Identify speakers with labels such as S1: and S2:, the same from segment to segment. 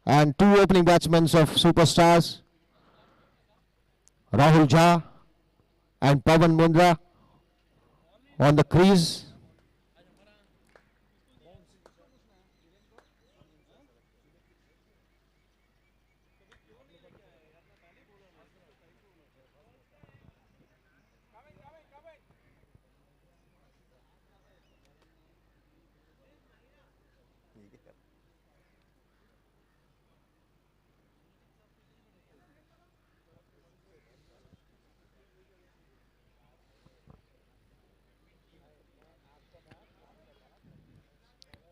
S1: And two opening batsmen of Superstars, Rahul Jha and Pawan Mundra on the crease.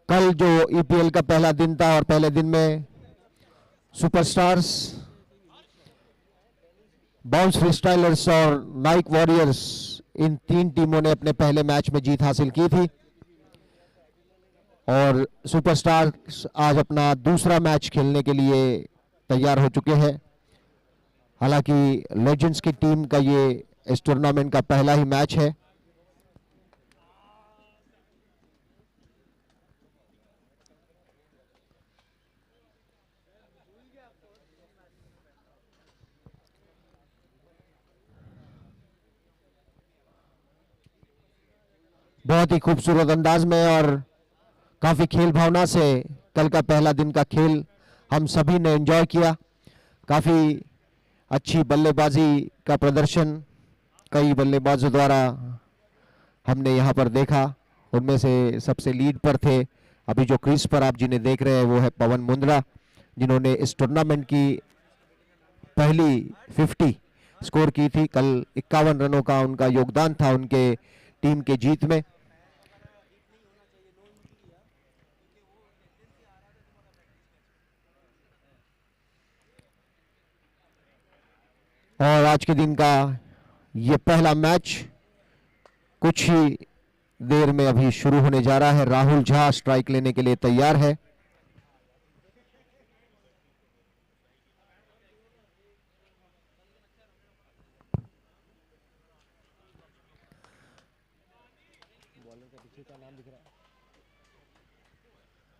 S1: कल जो EPL का पहला दिन था और पहले दिन में सुपरस्टार्स, बाउंस फ्रीस्टाइलर्स और नाइक वॉरियर्स, इन तीन टीमों ने अपने पहले मैच में जीत हासिल की थी और सुपरस्टार्स आज अपना दूसरा मैच खेलने के लिए तैयार हो चुके हैं। हालांकि लेजेंड्स की टीम का ये इस टूर्नामेंट का पहला ही मैच है। बहुत ही खूबसूरत अंदाज में और काफी खेल भावना से कल का पहला दिन का खेल हम सभी ने एंजॉय किया। काफी अच्छी बल्लेबाजी का प्रदर्शन कई बल्लेबाजों द्वारा हमने यहां पर देखा। उनमें से सबसे लीड पर थे, अभी जो क्रीज पर आप जिन्हें देख रहे हैं वो है पवन मुंद्रा, जिन्होंने इस टूर्नामेंट की पहली 50 स्कोर की थी। कल 51 रनों का उनका योगदान था उनके टीम के जीत में। और आज के दिन का ये पहला मैच कुछ ही देर में अभी शुरू होने जा रहा है। राहुल झा स्ट्राइक लेने के लिए तैयार है।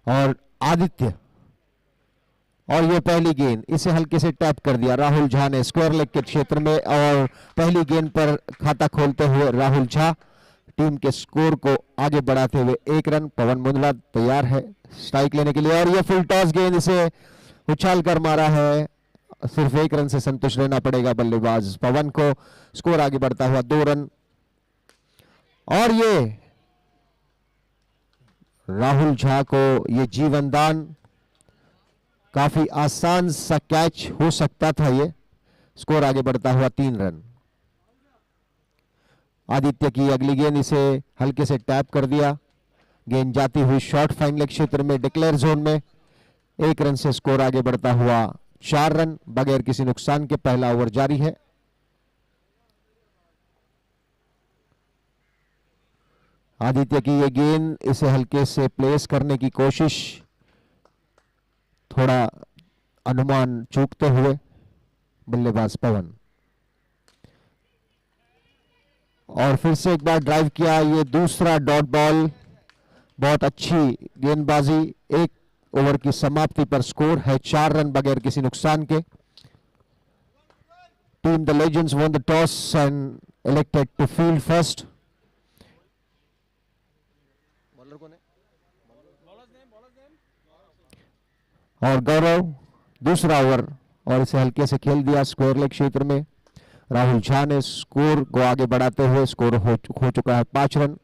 S1: और आदित्य, और ये पहली गेंद, इसे हल्के से टैप कर दिया राहुल झा ने स्क्वायर लेग के क्षेत्र में और पहली गेंद पर खाता खोलते हुए राहुल झा टीम के स्कोर को आगे बढ़ाते हुए 1 रन। पवन मुंद्रा तैयार है स्ट्राइक लेने के लिए और ये फुल टॉस गेंद इसे उछाल कर मारा है। सिर्फ 1 रन से संतुष्ट रहना पड़ेगा बल्लेबाज पवन को। स्कोर आगे बढ़ता हुआ 2 रन। और ये राहुल झा को ये जीवन दान, काफी आसान सा कैच हो सकता था ये। स्कोर आगे बढ़ता हुआ 3 रन। आदित्य की अगली गेंद, इसे हल्के से टैप कर दिया। गेंद जाती हुई शॉर्ट फाइन लेग क्षेत्र में डिक्लेयर जोन में। 1 रन से स्कोर आगे बढ़ता हुआ 4 रन बगैर किसी नुकसान के। पहला ओवर जारी है। आदित्य की ये गेंद, इसे हल्के से प्लेस करने की कोशिश, थोड़ा अनुमान चूकते हुए बल्लेबाज पवन। और फिर से एक बार ड्राइव किया, ये दूसरा डॉट बॉल। बहुत अच्छी गेंदबाजी। 1 ओवर की समाप्ति पर स्कोर है 4 रन बगैर किसी नुकसान के। Team the legends won the toss and elected to field first. और गौरव दूसरा ओवर और इसे हल्के से खेल दिया स्क्वायर लेग क्षेत्र में। राहुल झा ने स्कोर को आगे बढ़ाते हुए स्कोर हो चुका है 5 रन।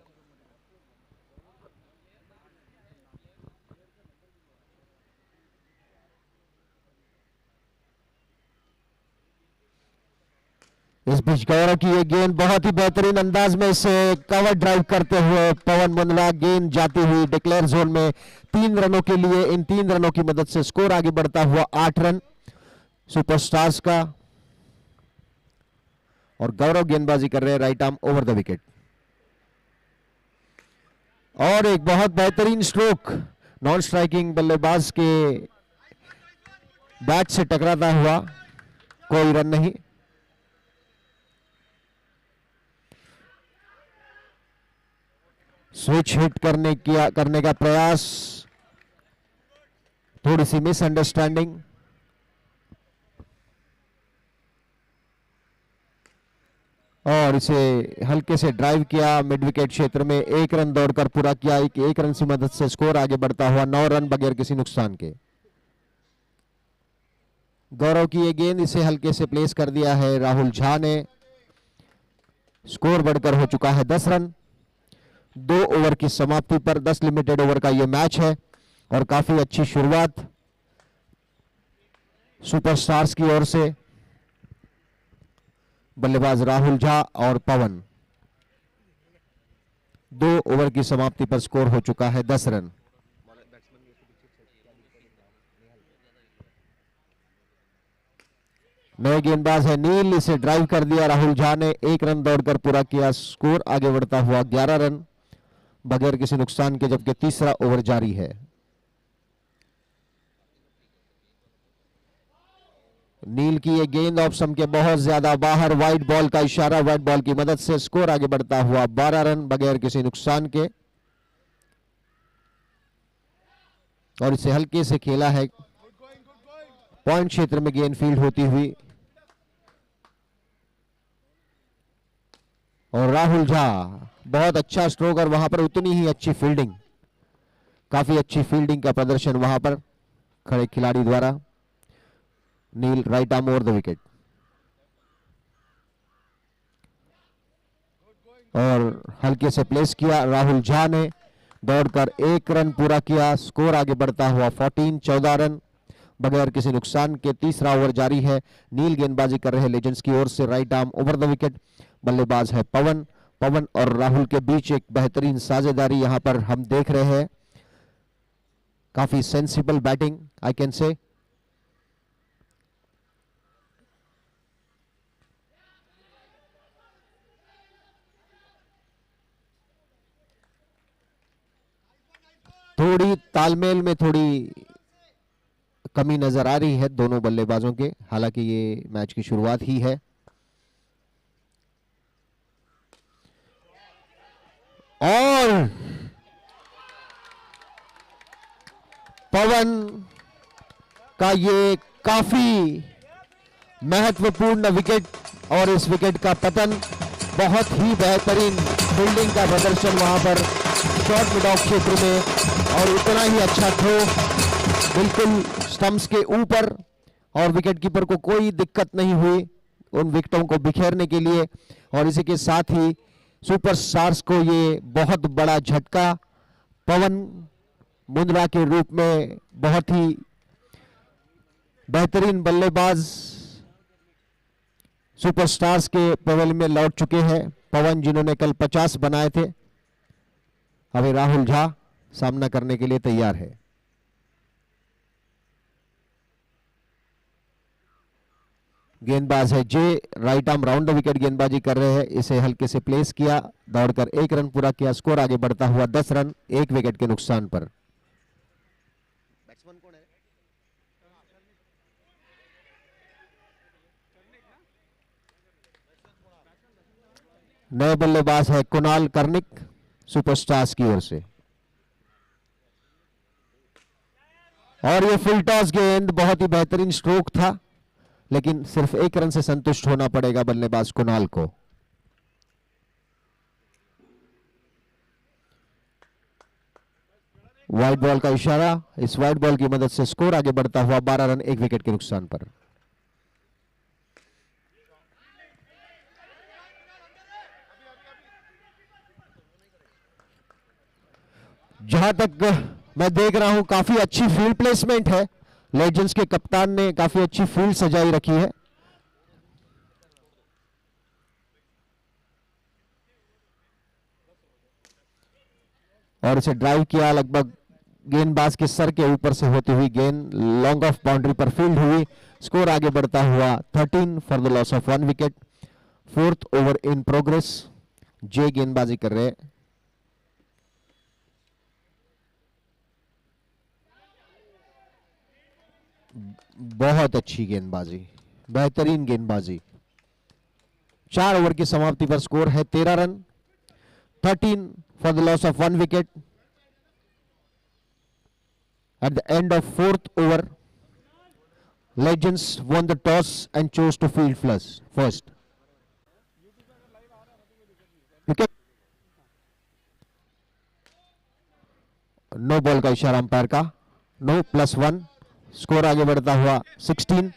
S1: इस बीच गौरव की ये गेंद बहुत ही बेहतरीन अंदाज में इसे कवर ड्राइव करते हुए पवन मुंद्रा, गेंद जाती हुई डिक्लेयर जोन में 3 रनों के लिए। इन 3 रनों की मदद से स्कोर आगे बढ़ता हुआ 8 रन सुपरस्टार्स का। और गौरव गेंदबाजी कर रहे हैं right arm over the wicket. और एक बहुत बेहतरीन स्ट्रोक नॉन स्ट्राइकिंग बल्लेबाज के बैट से टकराता हुआ, कोई रन नहीं। स्विच हिट करने का प्रयास थोड़ी सी मिसअंडरस्टैंडिंग। और इसे हल्के से ड्राइव किया मिड विकेट क्षेत्र में, 1 रन दौड़कर पूरा किया। एक रन की मदद से स्कोर आगे बढ़ता हुआ 9 रन बगैर किसी नुकसान के। गौरव की ये गेंद, इसे हल्के से प्लेस कर दिया है राहुल झा ने। स्कोर बढ़कर हो चुका है 10 रन। 2 ओवर की समाप्ति पर 10 लिमिटेड ओवर का यह मैच है और काफी अच्छी शुरुआत सुपरस्टार्स की ओर से। बल्लेबाज राहुल झा और पवन। 2 ओवर की समाप्ति पर स्कोर हो चुका है 10 रन। नए गेंदबाज है नील, इसे ड्राइव कर दिया राहुल झा ने। 1 रन दौड़कर पूरा किया। स्कोर आगे बढ़ता हुआ 11 रन बगैर किसी नुकसान के, जबकि तीसरा ओवर जारी है। नील की ये गेंद ऑफ स्टंप के बहुत ज्यादा बाहर, वाइड बॉल का इशारा, वाइड बॉल की मदद से स्कोर आगे बढ़ता हुआ 12 रन बगैर किसी नुकसान के। और इसे हल्के से खेला है, पॉइंट क्षेत्र में गेंद फील्ड होती हुई। और राहुल झा, बहुत अच्छा स्ट्रोक और वहां पर उतनी ही अच्छी फील्डिंग, काफी अच्छी फील्डिंग का प्रदर्शन वहां पर खड़े खिलाड़ी द्वारा। Neil right arm over the wicket. और हल्के से प्लेस किया राहुल झा ने, दौड़कर 1 रन पूरा किया। स्कोर आगे बढ़ता हुआ 14 रन बगैर किसी नुकसान के। तीसरा ओवर जारी है। नील गेंदबाजी कर रहे लेजेंड्स की ओर से right arm over the wicket. बल्लेबाज है पवन। पवन और राहुल के बीच एक बेहतरीन साझेदारी यहां पर हम देख रहे हैं। काफी sensible batting I can say. थोड़ी तालमेल में थोड़ी कमी नजर आ रही है दोनों बल्लेबाजों के, हालांकि ये मैच की शुरुआत ही है। और पवन का ये काफी महत्वपूर्ण विकेट, और इस विकेट का पतन, बहुत ही बेहतरीन फील्डिंग का प्रदर्शन वहां पर शॉर्ट मिड ऑफ क्षेत्र में, और उतना ही अच्छा थ्रो बिल्कुल स्टंप्स के ऊपर, और विकेट कीपर को कोई दिक्कत नहीं हुई उन विकेटों को बिखेरने के लिए। और इसी के साथ ही सुपरस्टार्स को ये बहुत बड़ा झटका, पवन मुंद्रा के रूप में बहुत ही बेहतरीन बल्लेबाज सुपरस्टार्स के पवेलियन में लौट चुके हैं। पवन जिन्होंने कल 50 बनाए थे, अभी राहुल झा सामना करने के लिए तैयार है। गेंदबाज है J, right arm round the wicket गेंदबाजी कर रहे हैं। इसे हल्के से प्लेस किया, दौड़कर 1 रन पूरा किया। स्कोर आगे बढ़ता हुआ 10 रन 1 विकेट के नुकसान पर। बैट्समैन कौन है? नए बल्लेबाज है कुणाल कर्णिक सुपरस्टार्स की ओर से। और ये फुल टॉस गेंद, बहुत ही बेहतरीन स्ट्रोक था, लेकिन सिर्फ 1 रन से संतुष्ट होना पड़ेगा बल्लेबाज कुणाल को। वाइड बॉल का इशारा, इस वाइड बॉल की मदद से स्कोर आगे बढ़ता हुआ 12 रन 1 विकेट के नुकसान पर। जहां तक मैं देख रहा हूं काफी अच्छी फील्ड प्लेसमेंट है, लेजेंड्स के कप्तान ने काफी अच्छी फील्ड सजाई रखी है। और इसे ड्राइव किया, लगभग गेंदबाज के सर के ऊपर से होती हुई गेंद लॉन्ग ऑफ बाउंड्री पर फील्ड हुई। स्कोर आगे बढ़ता हुआ 13 for the loss of 1 wicket. 4th over in progress. J गेंदबाजी कर रहे हैं। बहुत अच्छी गेंदबाजी, बेहतरीन गेंदबाजी। 4 ओवर की समाप्ति पर स्कोर है 13 run 13 for the loss of 1 wicket. At the end of fourth over, Legends won the toss and chose to field first. Wicket. No ball का इशारा अंपायर का, नो, +1. स्कोर आगे बढ़ता हुआ 16.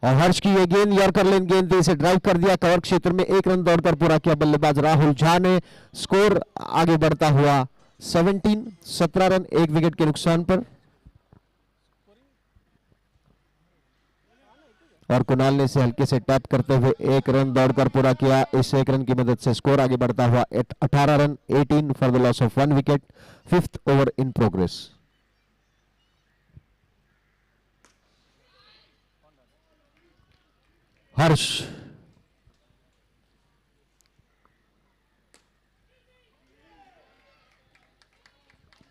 S1: और हर्ष की ये गेंद यॉर्कर लेन गेंद थी, इसे ड्राइव कर दिया कवर क्षेत्र में, 1 रन दौड़कर पूरा किया बल्लेबाज राहुल झा ने. स्कोर आगे बढ़ता हुआ 17 रन, 1 विकेट के नुकसान पर. और कुणाल ने इसे हल्के से टैप करते हुए 1 रन दौड़कर पूरा किया. इस 1 रन की मदद से स्कोर आगे बढ़ता हुआ 18 run, 18 for the loss of 1 wicket. 5th over in progress. Harsh.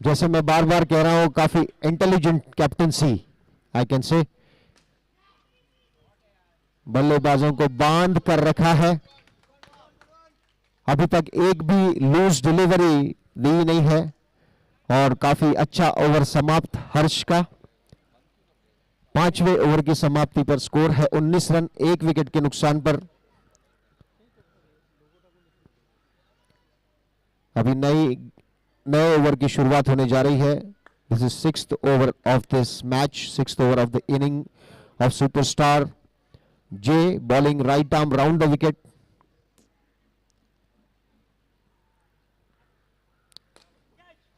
S1: जैसे मैं बार बार कह रहा हूं, काफी intelligent captaincy I can say. बल्लेबाजों को बांध कर रखा है. अभी तक एक भी लूज डिलीवरी दी नहीं है. और काफी अच्छा ओवर समाप्त हर्ष का. 5वें ओवर की समाप्ति पर स्कोर है 19 रन, 1 विकेट के नुकसान पर. अभी नए ओवर की शुरुआत होने जा रही है. This is 6th over of this match, 6th over of the inning of superstar J. Bowling right arm round the wicket.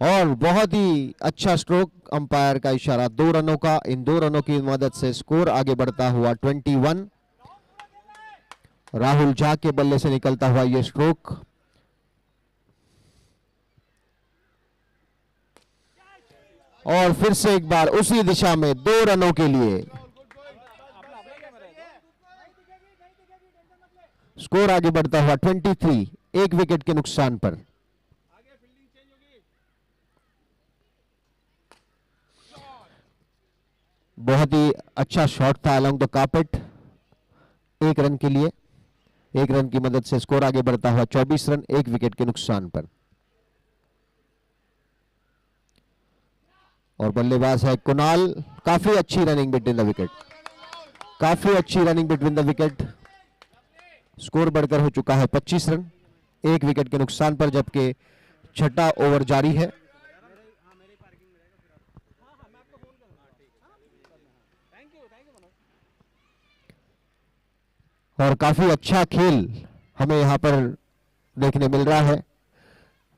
S1: और बहुत ही अच्छा स्ट्रोक, अंपायर का इशारा 2 रनों का. इन 2 रनों की मदद से स्कोर आगे बढ़ता हुआ 21. राहुल झा के बल्ले से निकलता हुआ यह स्ट्रोक. और फिर से एक बार उसी दिशा में 2 रनों के लिए स्कोर आगे बढ़ता हुआ 23, 1 विकेट के नुकसान पर. बहुत ही अच्छा शॉट था अलोंग द कार्पेट. 1 रन के लिए, 1 रन की मदद से स्कोर आगे बढ़ता हुआ 24 रन, 1 विकेट के नुकसान पर. और बल्लेबाज है कुणाल. काफी अच्छी रनिंग बिटवीन द विकेट, काफी अच्छी running between the wicket. Score बढ़कर हो चुका है 25 रन, 1 विकेट के नुकसान पर, जबकि 6ठा ओवर जारी है. और काफी अच्छा खेल हमें यहां पर देखने मिल रहा है.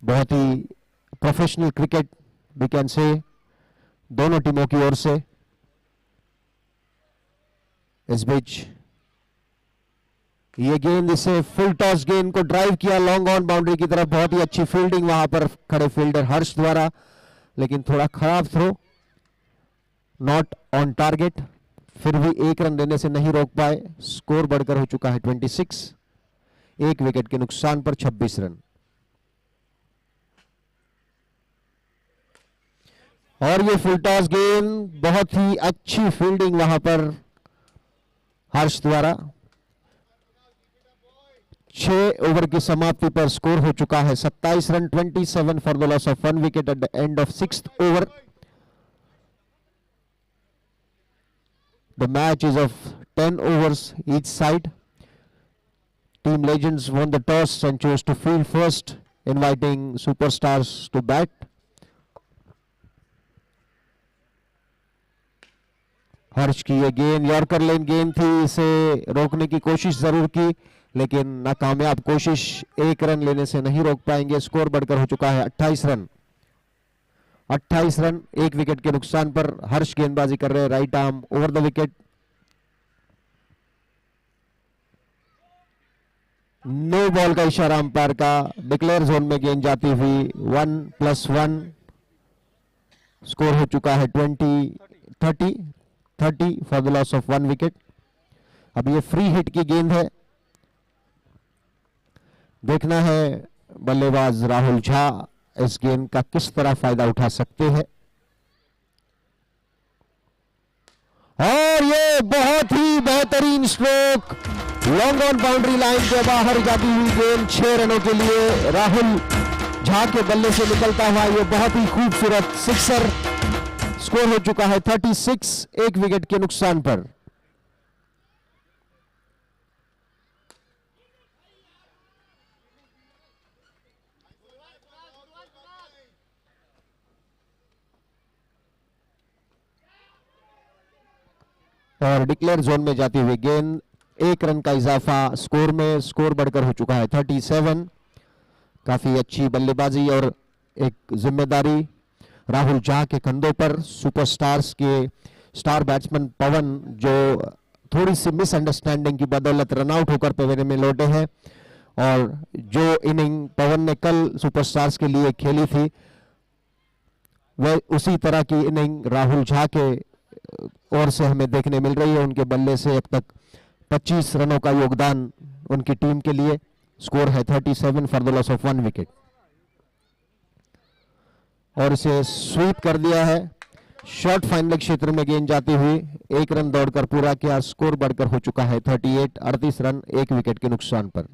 S1: बहुत ही प्रोफेशनल क्रिकेट वी कैन से दोनों टीमों की ओर से. इस बीच ये गेंद, इसे फुल टॉस गेंद को ड्राइव किया लॉन्ग ऑन बाउंड्री की तरफ. बहुत ही अच्छी फील्डिंग वहां पर खड़े फील्डर हर्ष द्वारा, लेकिन थोड़ा खराब थ्रो, नॉट ऑन टारगेट. फिर भी 1 रन देने से नहीं रोक पाए. स्कोर बढ़कर हो चुका है 26, 1 विकेट के नुकसान पर 26 रन. और ये फुल टॉस गेंद, बहुत ही अच्छी फील्डिंग वहां पर हर्ष द्वारा. 6 ओवर की समाप्ति पर स्कोर हो चुका है 27 run, 27 for the loss of 1 wicket at the end of 6th over. The match is of 10 overs each side. Team Legends won the toss and chose to field first, inviting Superstars to bat. हर्ष की ये गेंद yorker लेन गेंद थी, इसे रोकने की कोशिश जरूर की, लेकिन नाकामयाब कोशिश. 1 रन लेने से नहीं रोक पाएंगे. स्कोर बढ़कर हो चुका है 28 रन, 28 रन, 1 विकेट के नुकसान पर. हर्ष गेंदबाजी कर रहे हैं right arm over the wicket. No ball का इशारा अंपायर का. डिक्लेयर जोन में गेंद जाती हुई 1+1. स्कोर हो चुका है 30 for the loss of 1 wicket. अब ये फ्री हिट की गेंद है. देखना है बल्लेबाज राहुल झा इस गेंद का किस तरह फायदा उठा सकते हैं. और ये बहुत ही बेहतरीन stroke long on boundary line के बाहर जाती हुई गेंद 6 रनों के लिए राहुल झा के बल्ले से निकलता हुआ ये बहुत ही खूबसूरत सिक्सर। स्कोर हो चुका है 36, एक विकेट के नुकसान पर। और डिक्लेयर जोन में जाती हुई गेंद, 1 रन का इजाफा स्कोर में, स्कोर बढ़कर हो चुका है 37। काफी अच्छी बल्लेबाजी और एक जिम्मेदारी राहुल झा के कंधों पर। सुपरस्टार्स के स्टार बैट्समैन पवन जो थोड़ी सी मिसअंडरस्टैंडिंग की बदौलत रनआउट होकर पवेलियन में लौटे हैं, और जो इनिंग पवन ने कल सुपरस्टार्स के लिए खेली थी वह उसी तरह की इनिंग राहुल झा के ओर से हमें देखने मिल रही है। उनके बल्ले से अब तक 25 रनों का योगदान उनकी टीम के लिए। स्कोर है 37 for the loss of 1 wicket, और इसे स्वीप कर दिया है। शॉर्ट फाइनल क्षेत्र में गेंद जाती हुई 1 रन दौड़कर पूरा किया। स्कोर बढ़कर हो चुका है 38, 38 रन 1 विकेट के नुकसान पर।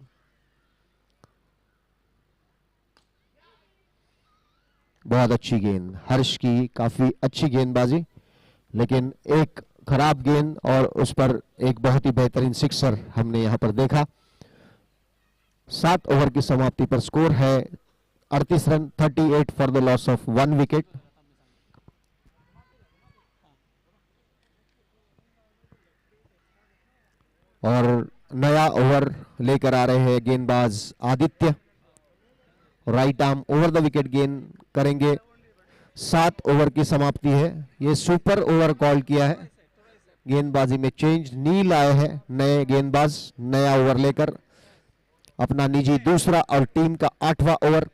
S1: बहुत अच्छी गेंद हर्ष की, काफी अच्छी गेंदबाजी, लेकिन एक खराब गेंद और उस पर एक बहुत ही बेहतरीन सिक्सर हमने यहां पर देखा। 7 ओवर की समाप्ति पर स्कोर है 38 run, 38 for the loss of 1 wicket. और नया ओवर लेकर आ रहे हैं गेंदबाज Aditya. Right arm over the wicket गेंद करेंगे। 7 ओवर की समाप्ति है। ये सुपर ओवर कॉल किया है। गेंदबाजी में चेंज, नील आए हैं नए गेंदबाज, नया ओवर लेकर अपना निजी दूसरा और टीम का 8वां ओवर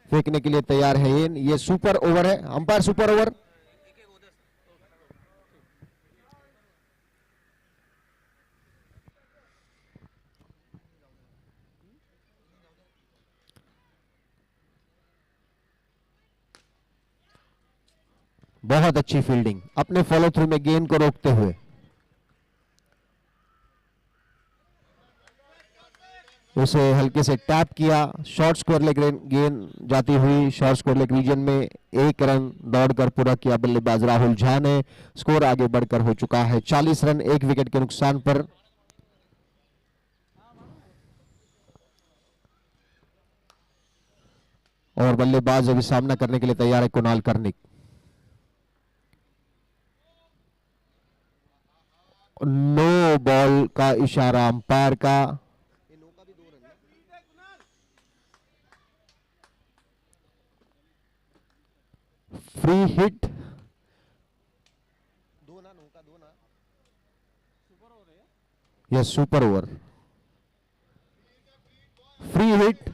S1: फेंकने के लिए तैयार है। ये सुपर ओवर है। Umpire super over. बहुत अच्छी फील्डिंग, अपने फॉलो थ्रू में गेंद को रोकते हुए। उसे हल्के से टैप किया। शॉर्ट स्कोर लेग गेंद जाती हुई शॉर्ट स्कोर लेग रीजन में 1 रन दौड़कर पूरा किया बल्लेबाज राहुल झा ने। स्कोर आगे बढ़कर हो चुका है 40 रन 1 विकेट के नुकसान पर। और बल्लेबाज अभी सामना करने के लिए तैयार है कुणाल कर्णिक। नो बॉल का इशारा अंपायर का। फ्री हिट, या सुपर ओवर। फ्री हिट,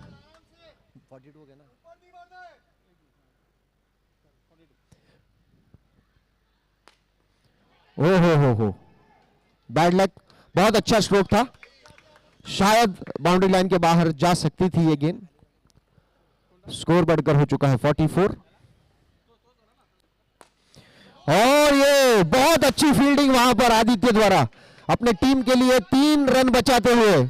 S1: हो बैड लक। बहुत अच्छा स्ट्रोक था, शायद बाउंड्री लाइन के बाहर जा सकती थी ये गेंद। स्कोर बढ़कर हो चुका है 44। और ये बहुत अच्छी फील्डिंग वहां पर आदित्य द्वारा अपने टीम के लिए 3 रन बचाते हुए।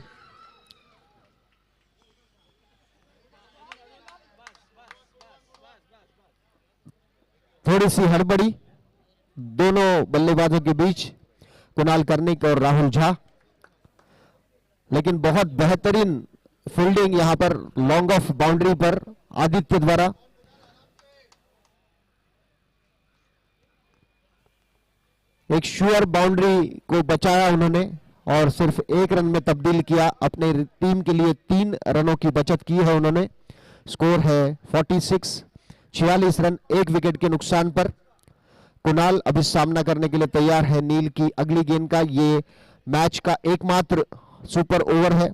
S1: थोड़ी सी हड़बड़ी दोनों बल्लेबाजों के बीच, कुणाल कर्णिक और राहुल झा, लेकिन बहुत बेहतरीन फील्डिंग यहां पर लॉन्ग ऑफ बाउंड्री पर आदित्य द्वारा। एक श्योर बाउंड्री को बचाया उन्होंने और सिर्फ 1 रन में तब्दील किया। अपने टीम के लिए 3 रनों की बचत की है उन्होंने। स्कोर है 46, 46 रन 1 विकेट के नुकसान पर। कुणाल अभी सामना करने के लिए तैयार है नील की अगली गेंद का। ये मैच का एकमात्र सुपर ओवर है।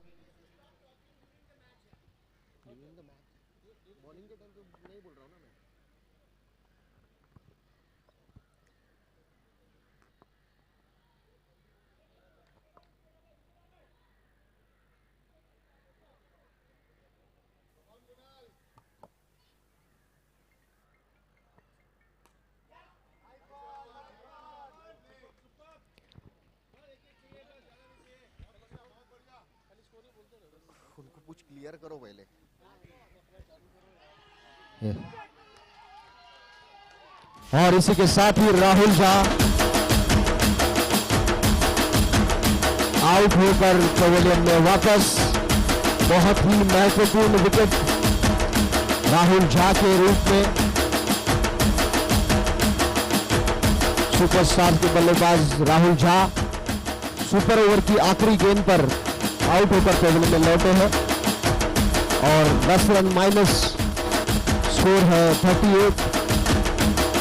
S1: क्लियर करो पहले। और इसी के साथ ही राहुल झा आउट होकर पवेलियन में वापस। बहुत ही महत्वपूर्ण विकेट राहुल झा के रूप में। सुपरस्टार के बल्लेबाज राहुल झा सुपर ओवर की आखिरी गेंद पर आउट होकर पवेलियन में लौटे हैं और 10 रन माइनस स्कोर है 38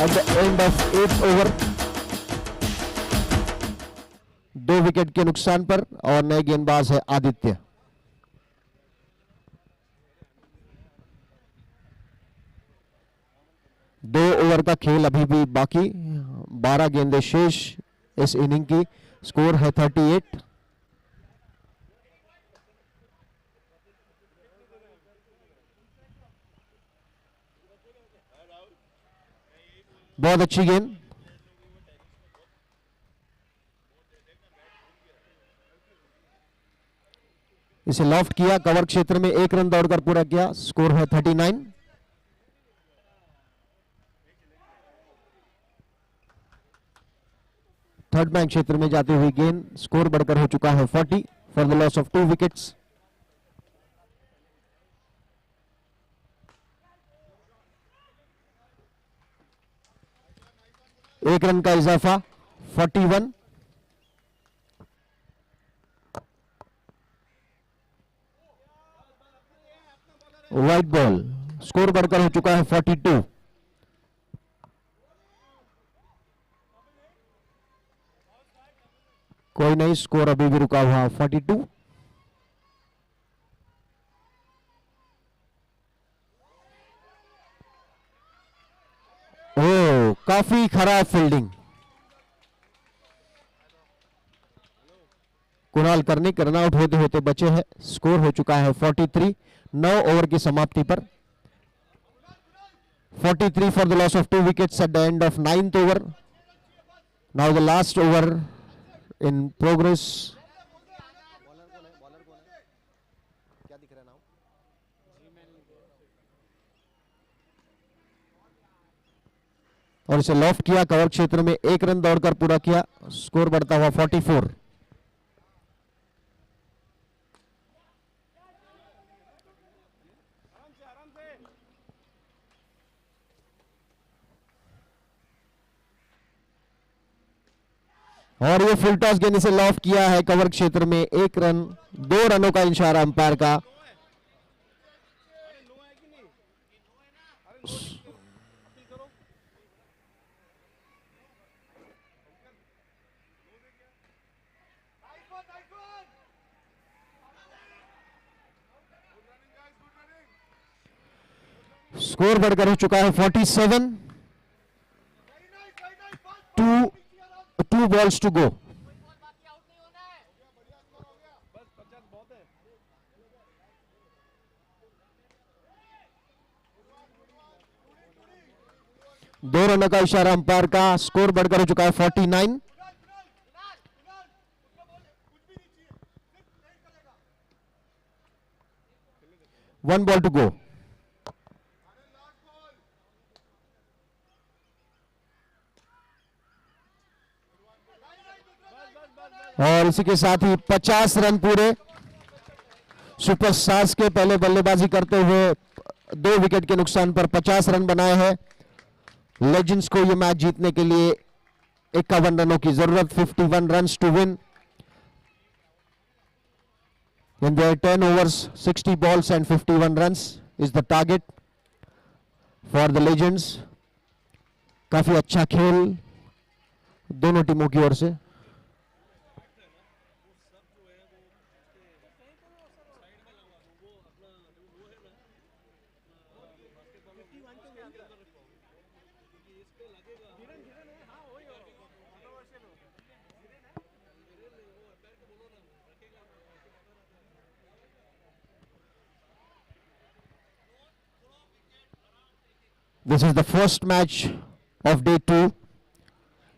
S1: at the end of 8th over. 2 wicket के नुकसान पर और नए गेंदबाज है आदित्य। दो ओवर का खेल अभी भी बाकी, 12 गेंदें शेष इस इनिंग की। स्कोर है 38। बहुत अच्छी गेंद। इसे लॉफ्ट किया, कवर क्षेत्र में 1 रन दौड़कर पूरा किया। स्कोर है 39। थर्ड मैन क्षेत्र में जाती हुई गेंद। स्कोर बढ़कर हो चुका है 40 for the loss of 2 wickets. एक रन का इजाफा 41। White ball. स्कोर बढ़कर हो चुका है 42। कोई नहीं, स्कोर अभी भी रुका हुआ 42। ओ, काफी खराब fielding. Kunal Karnik run out होते होते बचे हैं। स्कोर हो चुका है 43 9 ओवर की समाप्ति पर। 43 for the loss of 2 wickets at the end of 9th over. Now the last over in progress. और इसे लॉफ्ट किया, कवर क्षेत्र में 1 रन दौड़कर पूरा किया। स्कोर बढ़ता हुआ 44। और ये फुल टॉस गेंद से लॉफ्ट किया है कवर क्षेत्र में 1 रन। 2 रनों का इशारा अंपायर का। स्कोर बढ़कर हो चुका है 47। 2 balls to go। दो रनों का इशारा अंपायर का। स्कोर बढ़कर हो चुका है 49। One ball to go. और इसी के साथ ही 50 रन पूरे। सुपरस्टार्स के पहले बल्लेबाजी करते हुए 2 विकेट के नुकसान पर 50 रन बनाए हैं। लेजेंड्स को यह मैच जीतने के लिए 51 रनों की जरूरत। 51 runs to win in their 10 overs, 60 balls and 51 runs is the target for the legends। काफी अच्छा खेल दोनों टीमों की ओर से। This is the first match of day 2,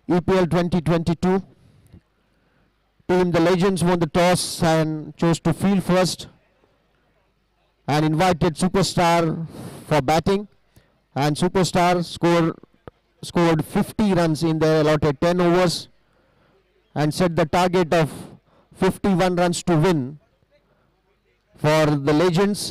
S1: EPL 2022. Team the Legends won the toss and chose to field first. and invited Superstar for batting, and Superstar scored 50 runs in the allotted 10 overs and set the target of 51 runs to win for the Legends.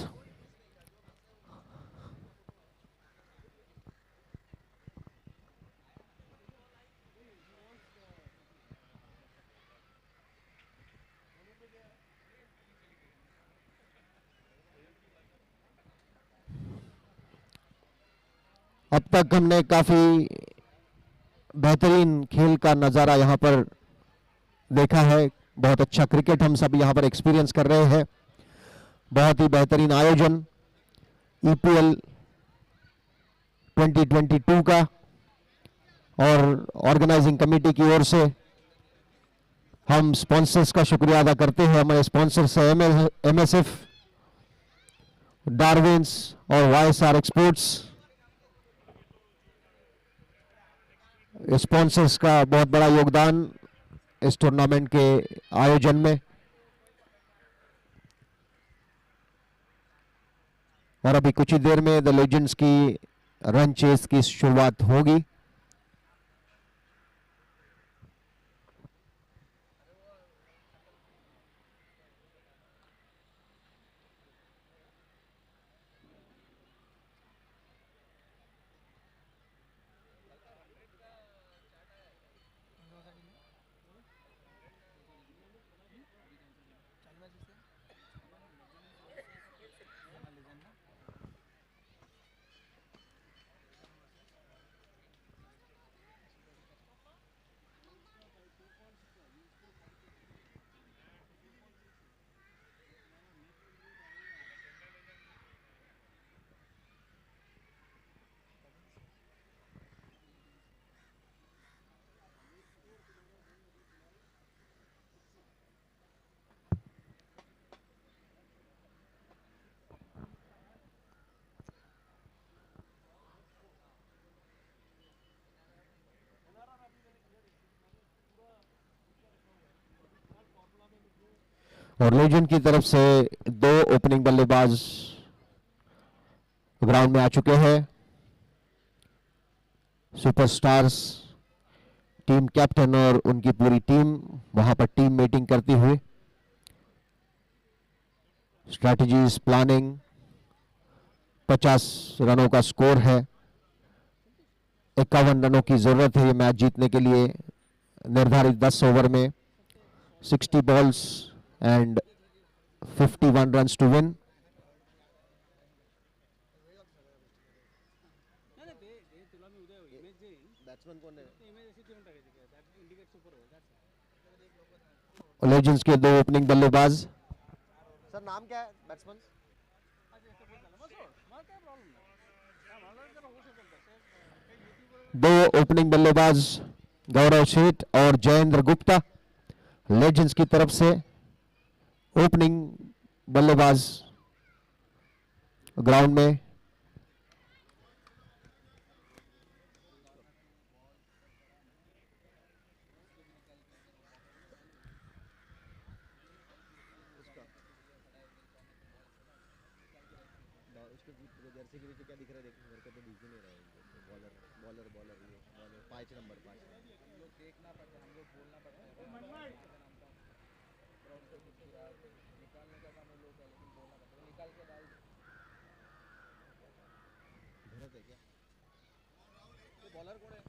S1: अब तक हमने काफी बेहतरीन खेल का नजारा यहां पर देखा है। बहुत अच्छा क्रिकेट हम सब यहां पर एक्सपीरियंस कर रहे हैं। बहुत ही बेहतरीन आयोजन ईपीएल 2022 का और ऑर्गेनाइजिंग कमेटी की ओर से हम स्पॉन्सर्स का शुक्रिया अदा करते हैं। हमारे स्पॉन्सर्स हैं एमएसएफ, डार्विन्स और वाईएसआर एक्सपोर्ट्स। स्पॉन्सर्स का बहुत बड़ा योगदान इस टूर्नामेंट के आयोजन में। और अभी कुछ ही देर में द लेजेंड्स की रन चेस की शुरुआत होगी। और लेजेंड की तरफ से दो ओपनिंग बल्लेबाज ग्राउंड में आ चुके हैं। सुपरस्टार्स टीम कैप्टन और उनकी पूरी टीम वहां पर टीम मीटिंग करती हुई स्ट्रैटेजीज प्लानिंग। 50 रनों का स्कोर है, 51 रनों की जरूरत है ये मैच जीतने के लिए। निर्धारित 10 ओवर में 60 balls and 51 runs to win. Legends के दो ओपनिंग बल्लेबाज। सर नाम क्या है बैट्समैन? दो ओपनिंग बल्लेबाज गौरव सेठ और जयेंद्र गुप्ता लेजेंड्स की तरफ से। ओपनिंग बल्लेबाज ग्राउंड में। जर्सी के नीचे क्या दिख रहा है देखो, मेरे को तो दिख ही नहीं रहा है। बॉलर बॉलर बॉलर ये बॉलर 5 नंबर 5 लोग देखना पड़ता है, हम लोग बोलना पड़ता है। निकालने का काम लोग है, लेकिन बोलना पड़ता है निकाल के डाल भरत है क्या? तो बॉलर कौन है?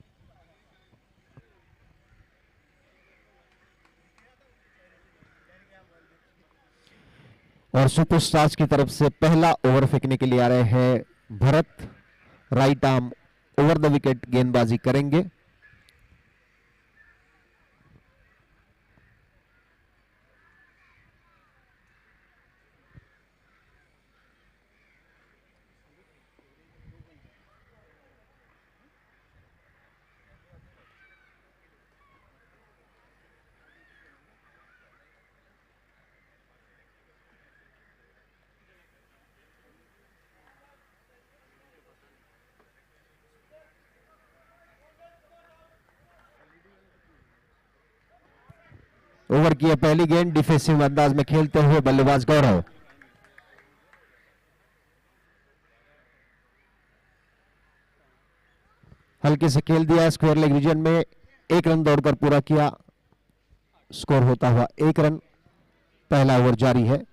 S1: और सुपरस्टार्स की तरफ से पहला ओवर फेंकने के लिए आ रहे हैं Bharat. Right arm over the wicket गेंदबाजी करेंगे। ओवर की पहली गेंद डिफेंसिव अंदाज में खेलते हुए बल्लेबाज गौरव। हल्के से खेल दिया स्क्वायर लेग रीजन में, 1 रन दौड़कर पूरा किया। स्कोर होता हुआ 1 रन। पहला ओवर जारी है।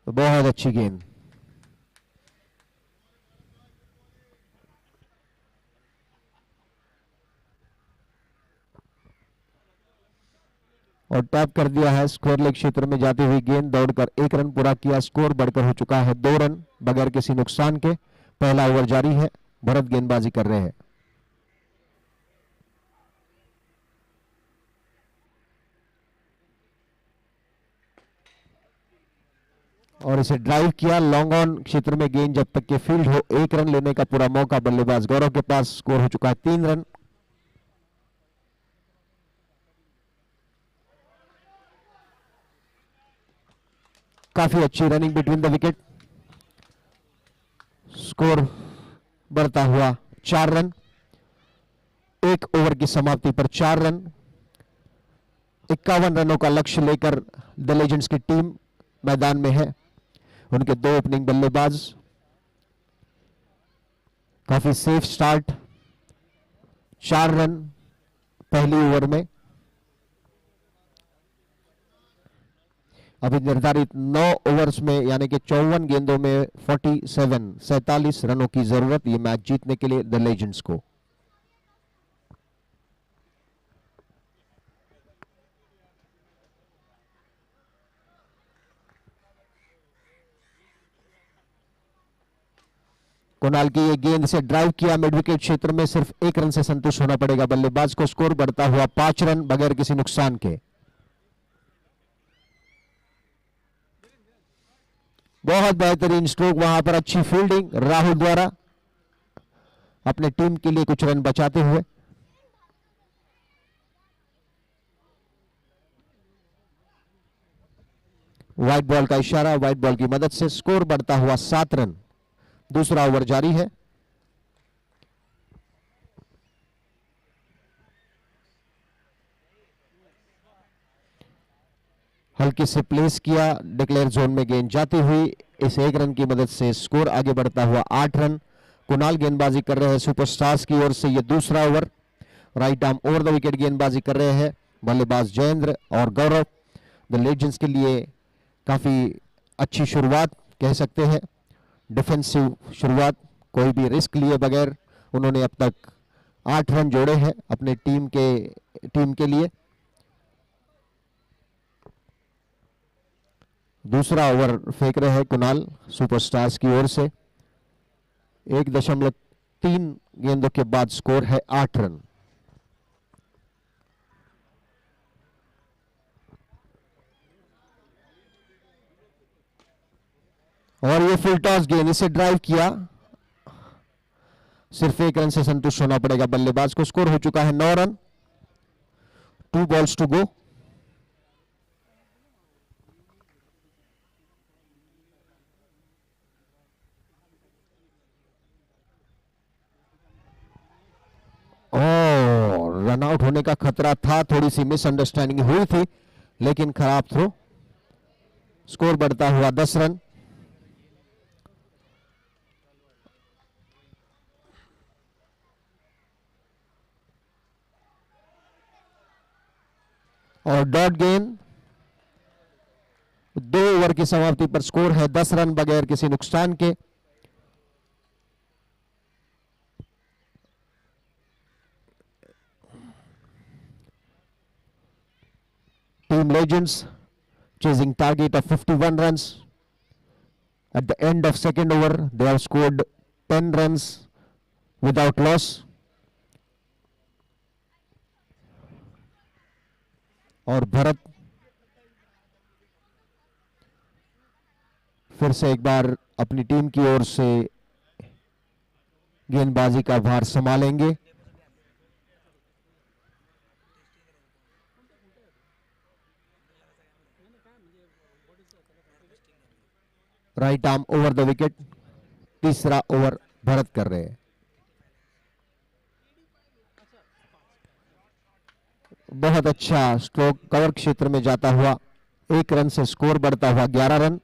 S1: बहुत अच्छी गेंद। और टैप कर दिया है स्क्वायर लेग क्षेत्र में जाती हुई गेंद, दौड़कर 1 रन पूरा किया। स्कोर बढ़कर हो चुका है 2 रन बगैर किसी नुकसान के। पहला ओवर जारी है। भरत गेंदबाजी कर रहे हैं। और इसे ड्राइव किया लॉन्ग ऑन क्षेत्र में गेंद जब तक के फील्ड हो। 1 रन लेने का पूरा मौका बल्लेबाज गौरव के पास। स्कोर हो चुका है 3 रन। काफी अच्छी running between the wicket. Score बढ़ता हुआ 4 रन। 1 ओवर की समाप्ति पर 4 रन। 51 रनों का लक्ष्य लेकर द लेजेंड्स की टीम मैदान में है। उनके 2 ओपनिंग बल्लेबाज। काफी सेफ स्टार्ट। 4 रन पहली ओवर में। अभी निर्धारित 9 ओवर्स में यानी कि 54 गेंदों में 47 रनों की जरूरत ये मैच जीतने के लिए द लेजेंड्स को। कुणाल की ये गेंद से ड्राइव किया मिड विकेट क्षेत्र में। सिर्फ 1 रन से संतुष्ट होना पड़ेगा बल्लेबाज को। स्कोर बढ़ता हुआ 5 रन बगैर किसी नुकसान के। बहुत बेहतरीन स्ट्रोक वहां पर। अच्छी फील्डिंग राहुल द्वारा अपने टीम के लिए कुछ रन बचाते हुए। व्हाइट बॉल का इशारा, व्हाइट बॉल की मदद से स्कोर बढ़ता हुआ 7 रन। दूसरा ओवर जारी है। हल्के से प्लेस किया डिक्लेयर जोन में गेंद जाती हुई। इस 1 रन की मदद से स्कोर आगे बढ़ता हुआ 8 रन। कुणाल गेंदबाजी कर रहे हैं सुपरस्टार्स की ओर से। यह दूसरा over. Right arm over the wicket गेंदबाजी कर रहे हैं बल्लेबाज जयेंद्र और गौरव। द लेजेंड्स के लिए काफी अच्छी शुरुआत कह सकते हैं। डिफेंसिव शुरुआत, कोई भी रिस्क लिए बगैर उन्होंने अब तक 8 रन जोड़े हैं अपने टीम के लिए। दूसरा ओवर फेंक रहे हैं कुणाल सुपरस्टार्स की ओर से। 1.3 गेंदों के बाद स्कोर है 8 रन। और ये फुल टॉस गेंद, इसे ड्राइव किया। सिर्फ 1 रन से संतुष्ट होना पड़ेगा बल्लेबाज को। स्कोर हो चुका है 9 रन। 2 balls to go. और रन आउट होने का खतरा था। थोड़ी सी मिसअंडरस्टैंडिंग हुई थी लेकिन खराब थ्रो। स्कोर बढ़ता हुआ 10 रन। और डॉट गेंद। 2 ओवर की समाप्ति पर स्कोर है 10 रन बगैर किसी नुकसान के। Team Legends chasing target of 51 runs. At the end of second over, they have scored 10 runs without loss. और भरत फिर से एक बार अपनी टीम की ओर से गेंदबाजी का भार संभालेंगे। Right arm over the wicket. तीसरा ओवर भरत कर रहे हैं। बहुत अच्छा स्ट्रोक कवर क्षेत्र में जाता हुआ, 1 रन से स्कोर बढ़ता हुआ 11 रन।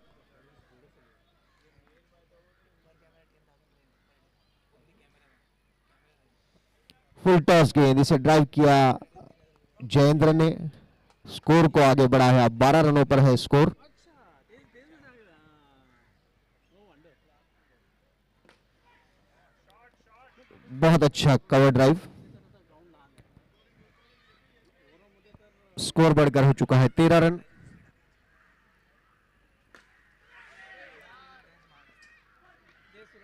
S1: फुल टॉस गेंद, इसे ड्राइव किया जयेंद्र ने, स्कोर को आगे बढ़ाया, 12 रनों पर है स्कोर। बहुत अच्छा कवर ड्राइव, स्कोर बढ़कर हो चुका है 13 रन।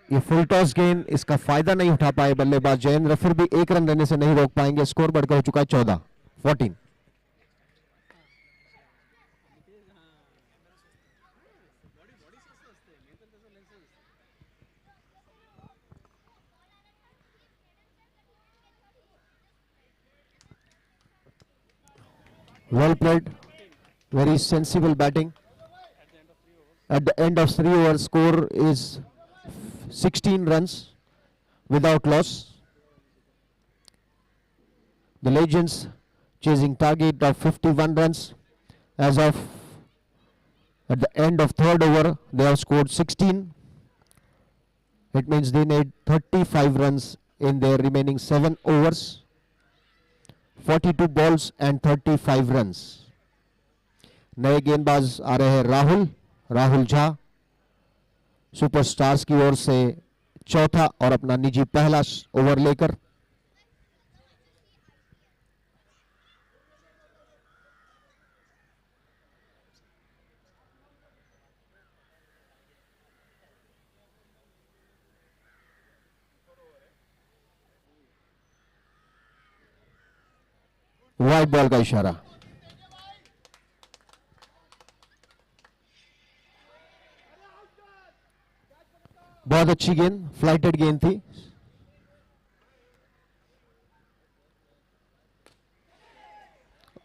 S1: ये फुल टॉस गेंद, इसका फायदा नहीं उठा पाए बल्लेबाज जयेंद्र, फिर भी 1 रन देने से नहीं रोक पाएंगे। स्कोर बढ़कर हो चुका है 14। Well played, very sensible batting. At the end of 3 overs, score is 16 runs without loss. The Legends chasing target of 51 runs. As of at the end of 3rd over, they have scored 16. It means they need 35 runs in their remaining 7 overs. 42 balls and 35 runs. नए गेंदबाज आ रहे हैं Rahul Jha, superstars की ओर से चौथा और अपना निजी पहला ओवर लेकर। वाइड बॉल का इशारा। बहुत अच्छी गेंद, फ्लाइटेड गेंद थी।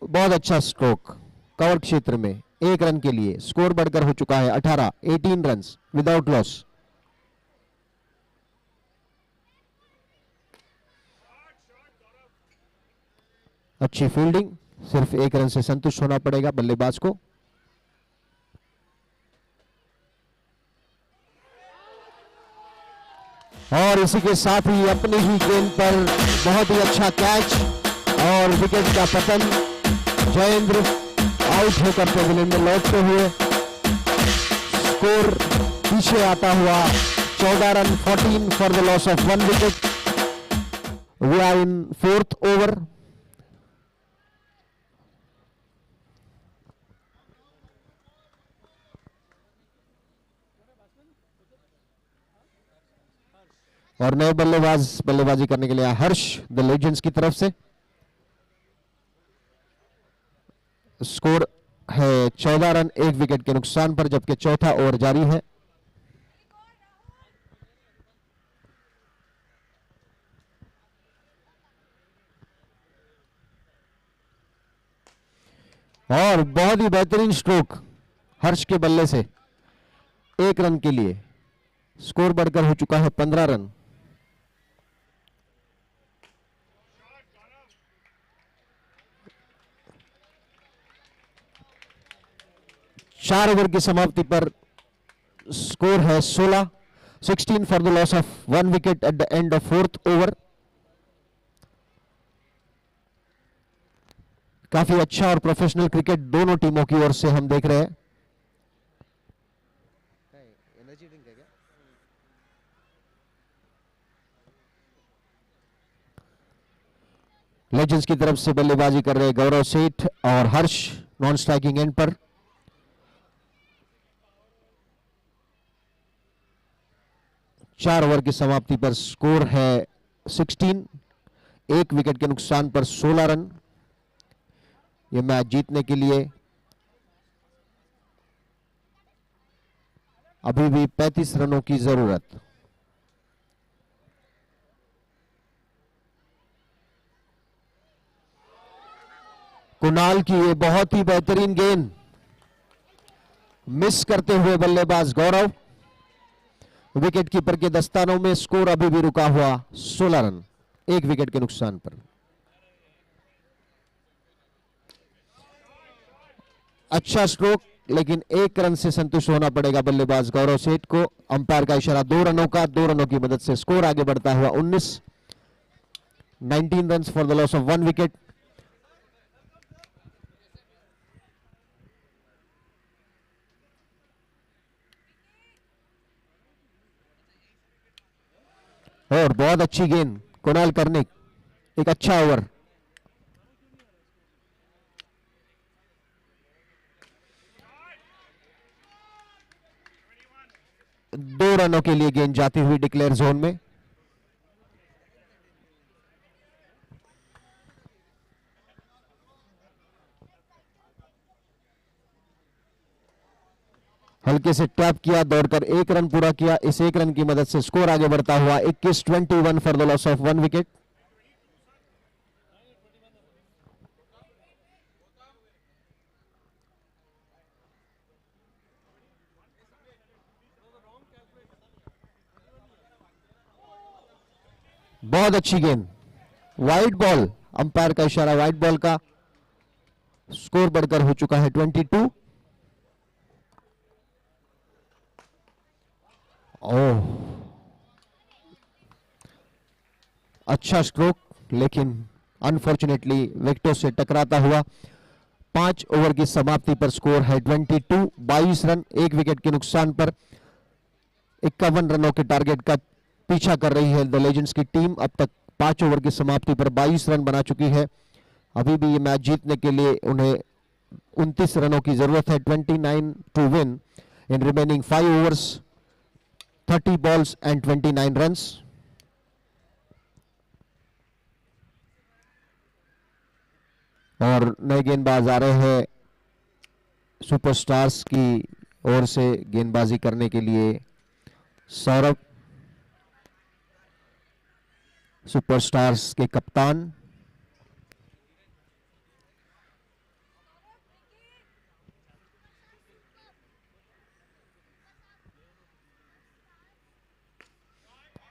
S1: बहुत अच्छा स्ट्रोक कवर क्षेत्र में, 1 रन के लिए। स्कोर बढ़कर हो चुका है 18 रन्स विदाउट लॉस। अच्छी फील्डिंग, सिर्फ 1 रन से संतुष्ट होना पड़ेगा बल्लेबाज को। और इसी के साथ ही अपनी ही गेंद पर बहुत ही अच्छा कैच और विकेट का पतन। जयेंद्र आउट होकर पेविलियन में लौटते हुए, स्कोर पीछे आता हुआ 14 run, 14 for the loss of 1 wicket. We are in 4th over. और नए बल्लेबाज बल्लेबाजी करने के लिए हर्ष द लेजेंड्स की तरफ से। स्कोर है 14 रन 1 विकेट के नुकसान पर, जबकि चौथा ओवर जारी है। और बहुत ही बेहतरीन स्ट्रोक हर्ष के बल्ले से 1 रन के लिए। स्कोर बढ़कर हो चुका है 15 रन। 4 ओवर की समाप्ति पर स्कोर है 16 for the loss of 1 wicket at the end of 4th over. काफी अच्छा और प्रोफेशनल क्रिकेट दोनों टीमों की ओर से हम देख रहे हैं। लेजेंड्स की तरफ से बल्लेबाजी कर रहे गौरव सेठ और हर्ष नॉन स्ट्राइकिंग एंड पर। चार ओवर की समाप्ति पर स्कोर है 16, 1 विकेट के नुकसान पर 16 रन। यह मैच जीतने के लिए अभी भी 35 रनों की जरूरत। कुणाल की ये बहुत ही बेहतरीन गेंद, मिस करते हुए बल्लेबाज गौरव। विकेट कीपर के दस्तानों में स्कोर अभी भी रुका हुआ 16 रन 1 विकेट के नुकसान पर। अच्छा स्ट्रोक, लेकिन एक रन से संतुष्ट होना पड़ेगा बल्लेबाज गौरव सेठ को। अंपायर का इशारा 2 रनों का, 2 रनों की मदद से स्कोर आगे बढ़ता हुआ 19 run for the loss of 1 wicket. और बहुत अच्छी गेंद कुणाल कर्णिक, एक अच्छा ओवर। दो रनों के लिए गेंद जाती हुई डिक्लेयर जोन में। हल्के से टैप किया, दौड़कर 1 रन पूरा किया। इस 1 रन की मदद से स्कोर आगे बढ़ता हुआ 21-21 for the loss of 1 wicket. बहुत अच्छी गेंद, वाइड बॉल। अंपायर का इशारा वाइड बॉल का। स्कोर बढ़कर हो चुका है 22। ओह, अच्छा स्ट्रोक, लेकिन अनफॉर्चुनेटली विकेटों से टकराता हुआ 5 ओवर की समाप्ति पर स्कोर है 22। 22 रन, 1 विकेट के नुकसान पर 51 रनों के टारगेट का पीछा कर रही है द लेजेंड्स की टीम। अब तक 5 ओवर की समाप्ति पर 22 रन बना चुकी है। अभी भी ये मैच जीतने के लिए उन्हें 29 रनों की जरूरत है। 29 to win in remaining 5 overs, 30 balls and 29 runs. और नए गेंदबाज आ रहे हैं सुपरस्टार्स की ओर से गेंदबाजी करने के लिए। सौरभ, सुपरस्टार्स के कप्तान।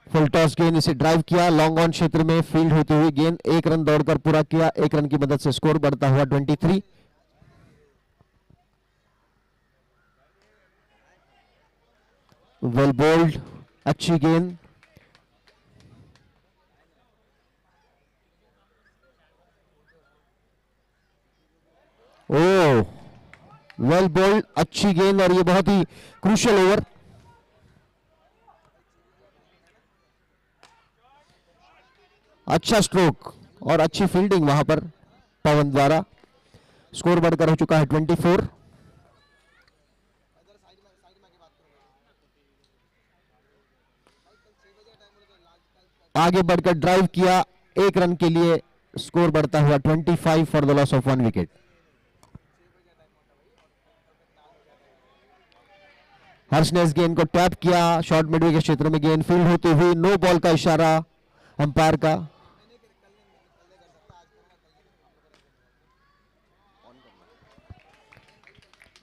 S1: फुल टॉस गेंद, इसे ड्राइव किया, लॉन्ग ऑन क्षेत्र में फील्ड होती हुई गेंद, 1 रन दौड़कर पूरा किया। 1 रन की मदद से स्कोर बढ़ता हुआ 23। वेल बोल्ड, अच्छी गेंद। ओह, वेल बोल्ड, अच्छी गेंद, और ये बहुत ही क्रूशियल ओवर। अच्छा स्ट्रोक और अच्छी फील्डिंग वहां पर पवन द्वारा। स्कोर बढ़कर हो चुका है 24। आगे बढ़कर ड्राइव किया, 1 रन के लिए स्कोर बढ़ता हुआ 25 for the loss of 1 wicket. Harsh ने इस गेंद को टैप किया, शॉर्ट मिडवे के क्षेत्र में गेंद फील्ड होती हुई। नो बॉल का इशारा अंपायर का।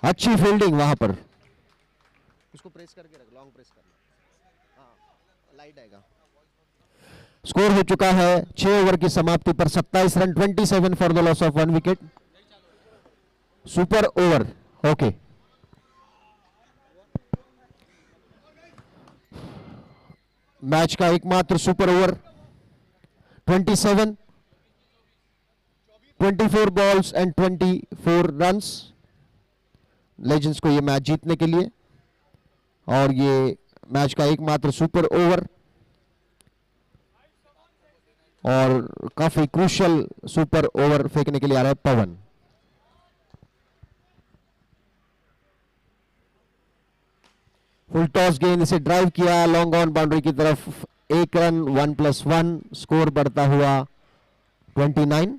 S1: अच्छी फील्डिंग वहां पर। उसको प्रेस करके रख, लॉन्ग प्रेस करना। हाँ, लाइट आएगा। स्कोर हो चुका है 6 ओवर की समाप्ति पर 27 run, 27 for the loss of 1 wicket. Super over, okay. Match का एकमात्र super over. 27, 24 balls and 24 runs legends को ये मैच जीतने के लिए। और ये मैच का एकमात्र सुपर ओवर और काफी क्रूशियल सुपर ओवर फेंकने के लिए आ रहा है पवन। फुल टॉस गेंद, इसे ड्राइव किया, लॉन्ग ऑन बाउंड्री की तरफ। 1 रन, 1+1, स्कोर बढ़ता हुआ 29।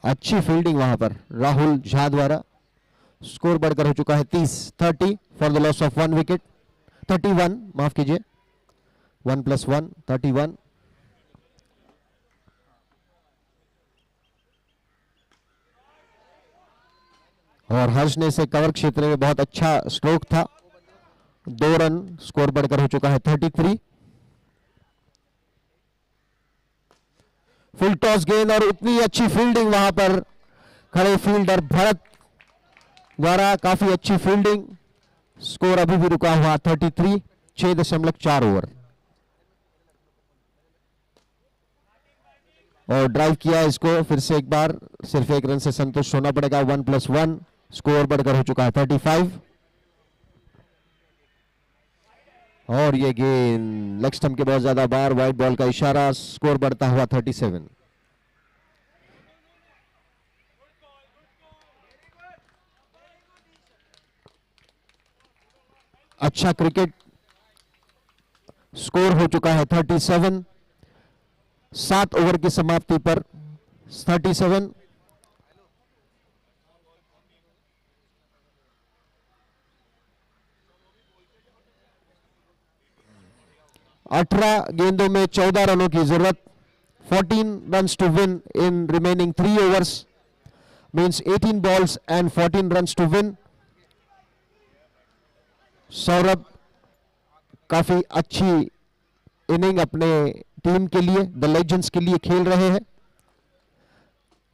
S1: अच्छी फील्डिंग वहां पर राहुल झा द्वारा। स्कोर बढ़कर हो चुका है 30 for the loss of 1 wicket. 31, माफ कीजिए, 1+1, 31। और हर्ष ने इसे कवर क्षेत्र में बहुत अच्छा स्ट्रोक था। 2 रन, स्कोर बढ़कर हो चुका है 33। फुल टॉस गेंद और उतनी अच्छी फील्डिंग वहां पर खड़े फील्डर भरत द्वारा, काफी अच्छी फील्डिंग। स्कोर अभी भी रुका हुआ 33, 6.4 ओवर। और ड्राइव किया इसको फिर से एक बार, सिर्फ एक रन से संतुष्ट होना पड़ेगा। 1+1 स्कोर बढ़कर हो चुका है 35। और ये गेंद लेग स्टंप के बहुत ज्यादा बार, वाइड बॉल का इशारा, स्कोर बढ़ता हुआ 37। अच्छा क्रिकेट, स्कोर हो चुका है 37, 7 ओवर की समाप्ति पर 37। अठारह गेंदों में 14 रनों की जरूरत। 14 runs to win in remaining 3 overs, means 18 balls and 14 runs to win. Saurabh काफी अच्छी इनिंग अपने टीम के लिए, द लेजेंड्स के लिए खेल रहे हैं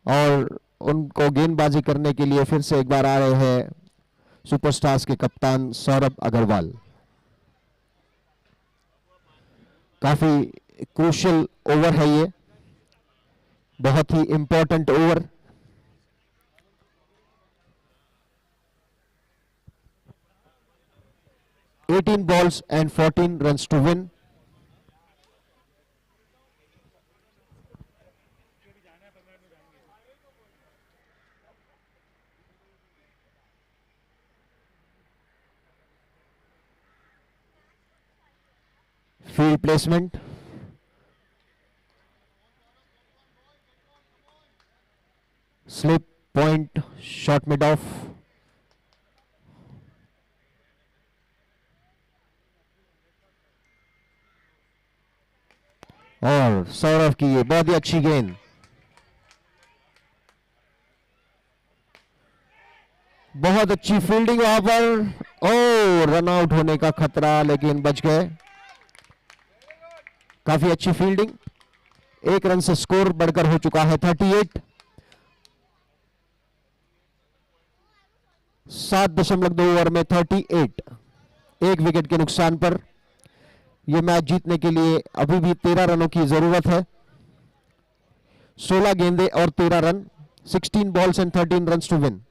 S1: और उनको गेंदबाजी करने के लिए फिर से एक बार आ रहे हैं सुपरस्टार्स के कप्तान सौरभ अग्रवाल। काफी क्रूशियल ओवर है ये, बहुत ही important over. Eighteen balls and 14 runs to win. Field placement, slip point, short mid off. और सौरभ की ये बहुत ही अच्छी गेंद, बहुत अच्छी फील्डिंग वहां पर। ओ, रन आउट होने का खतरा, लेकिन बच गए। काफी अच्छी फील्डिंग, 1 रन से स्कोर बढ़कर हो चुका है 38। 7.2 ओवर में 38, 1 विकेट के नुकसान पर यह मैच जीतने के लिए अभी भी 13 रनों की जरूरत है। 16 गेंदे और 13 run, 16 balls and 13 runs to win.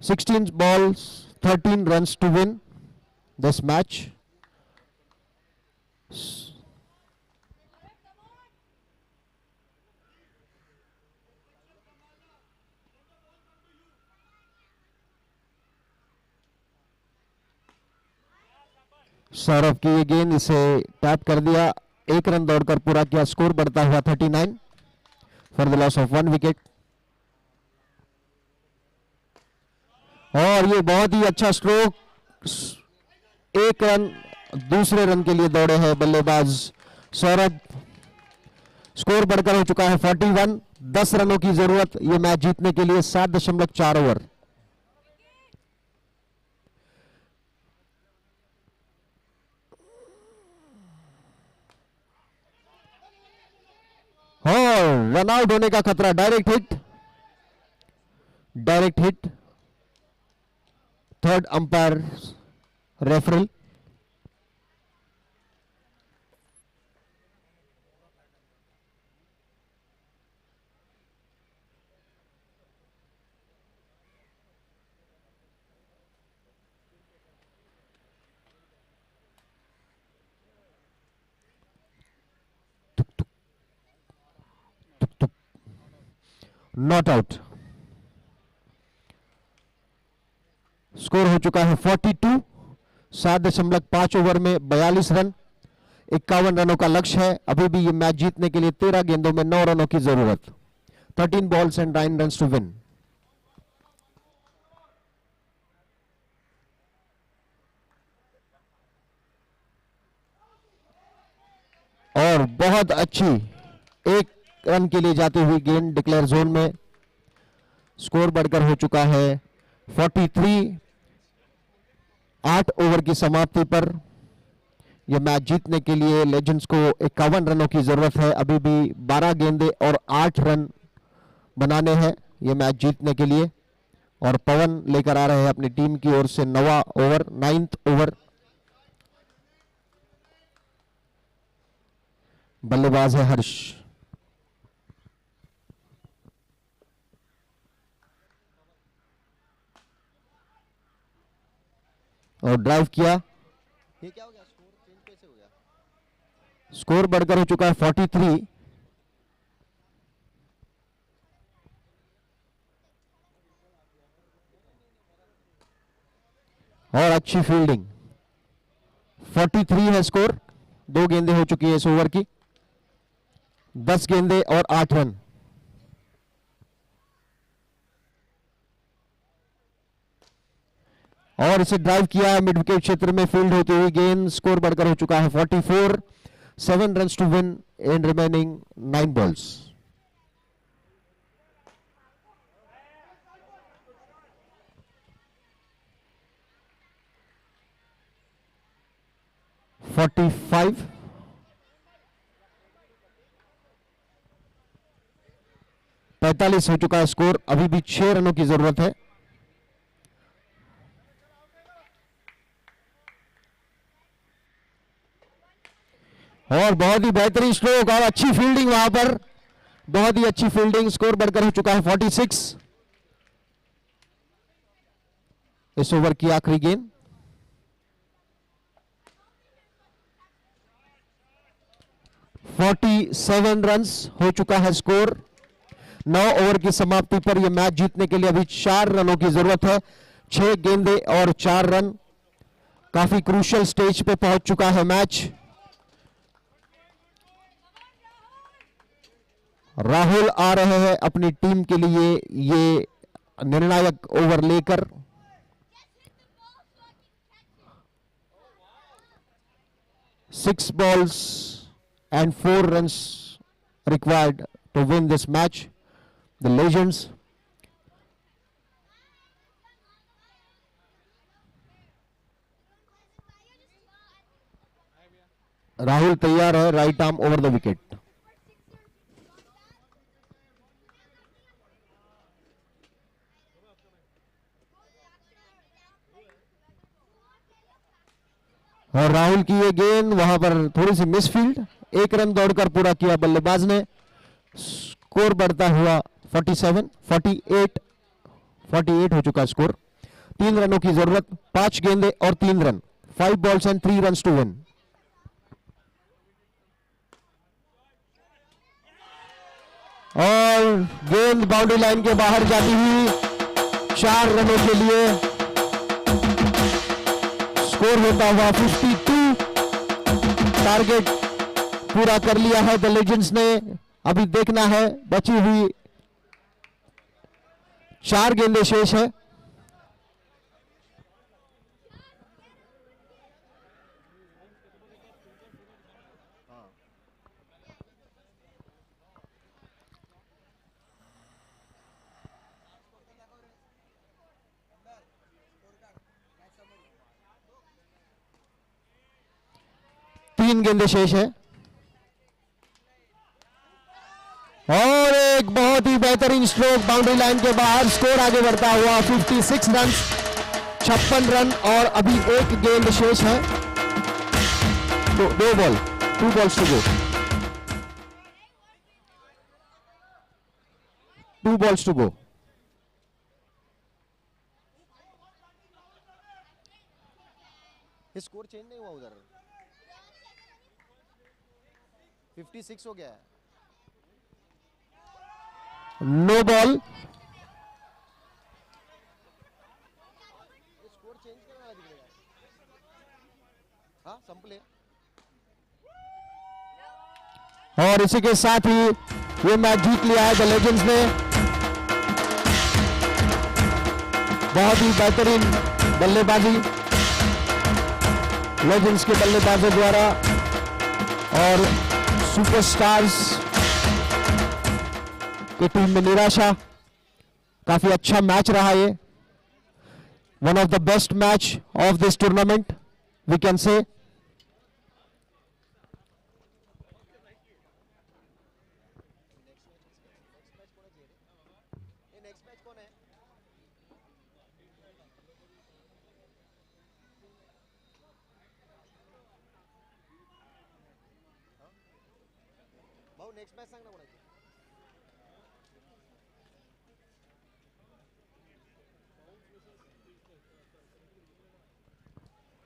S1: Sixteen balls, 13 runs to win this match. Saurabh की ये गेंद इसे टैप कर दिया, 1 रन दौड़कर पूरा किया, स्कोर बढ़ता हुआ 39 for the loss of 1 wicket. और ये बहुत ही अच्छा स्ट्रोक, 1 रन दूसरे रन के लिए दौड़े हैं बल्लेबाज सौरभ। स्कोर बढ़कर हो चुका है 41, 10 रनों की जरूरत ये मैच जीतने के लिए। 7.4 ओवर। और रन आउट होने का खतरा, direct hit, direct hit. Third umpire referral. Not out. Score हो चुका है 42, 7.5 ओवर में 42 रन, 51 रनों का लक्ष्य है। अभी भी ये मैच जीतने के लिए 13 गेंदों में 9 रनों की जरूरत। 13 balls and 9 runs to win. और बहुत अच्छी एक रन के लिए जाती हुई गेंद डिक्लेयर जोन में। स्कोर बढ़कर हो चुका है 43। 8 ओवर की समाप्ति पर यह मैच जीतने के लिए लेजेंड्स को 51 रनों की जरूरत है। अभी भी 12 गेंदे और 8 रन बनाने हैं यह मैच जीतने के लिए। और पवन लेकर आ रहे हैं अपनी टीम की ओर से 9वां ओवर, 9th ओवर। बल्लेबाज है हर्ष। और ड्राइव किया। ये क्या हो गया? स्कोर चेंज कैसे हो गया? स्कोर बढ़कर हो चुका है 43। और अच्छी फील्डिंग। 43 है स्कोर। 2 गेंदें हो चुकी है इस ओवर की। 10 गेंदें और 8 रन। और इसे ड्राइव किया है मिड विकेट क्षेत्र में फील्ड होती हुई गेंद। स्कोर बढ़कर हो चुका है 44। 7 runs to win in remaining 9 balls. $45। 45 हो चुका है स्कोर। अभी भी 6 रनों की जरूरत है। और बहुत ही बेहतरीन स्ट्रोक और अच्छी फील्डिंग वहां पर। बहुत ही अच्छी फील्डिंग। स्कोर बढ़कर हो चुका है 46। इस ओवर की आखिरी गेंद। 47 रन्स हो चुका है स्कोर। 9 ओवर की समाप्ति पर यह मैच जीतने के लिए अभी 4 रनों की जरूरत है। 6 गेंदे और 4 रन। काफी क्रूशियल स्टेज पे पहुंच चुका है मैच। राहुल आ रहे हैं अपनी टीम के लिए ये निर्णायक ओवर लेकर। Six balls and 4 runs required to win this match. The Legends. Rahul तैयार है, right arm over the wicket. और राहुल की ये गेंद वहां पर थोड़ी सी मिसफील्ड। 1 रन दौड़कर पूरा किया बल्लेबाज ने। स्कोर बढ़ता हुआ 47, 48 हो चुका स्कोर। 3 रनों की जरूरत। 5 गेंदे और 3 run. 5 balls and 3 runs to win. और गेंद बाउंड्री लाइन के बाहर जाती हुई 4 रनों के लिए। स्कोर होता हुआ 52। टारगेट पूरा कर लिया है द लेजेंड्स ने। अभी देखना है बची हुई 4 गेंदें शेष है। तीन गेंदें शेष है। और एक बहुत ही बेहतरीन स्ट्रोक बाउंड्री लाइन के बाहर। स्कोर आगे बढ़ता हुआ 56 रन, 56 रन और अभी 1 गेंद शेष है। तो 2 ball, 2 balls to go, 2 balls to go। Score change नहीं हुआ उधर। 56 हो गया है। No ball. स्कोर चेंज करने वाला दिख रहा है। हाँ, संपल है। और इसी के साथ ही ये मैच जीत लिया है द लेजेंड्स ने। बहुत ही बेहतरीन बल्लेबाजी लेजेंड्स के बल्लेबाजों द्वारा। और सुपरस्टार्स की टीम में निराशा। काफी अच्छा मैच रहा ये, one of the best match of this tournament we can say.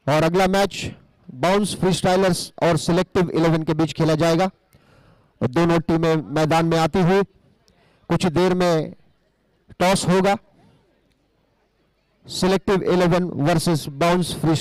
S1: और अगला मैच बाउंस फ्रीस्टाइलर्स और सिलेक्टिव 11 के बीच खेला जाएगा। और दोनों टीमें मैदान में आती हुई कुछ देर में टॉस होगा। Selective 11 versus bounce free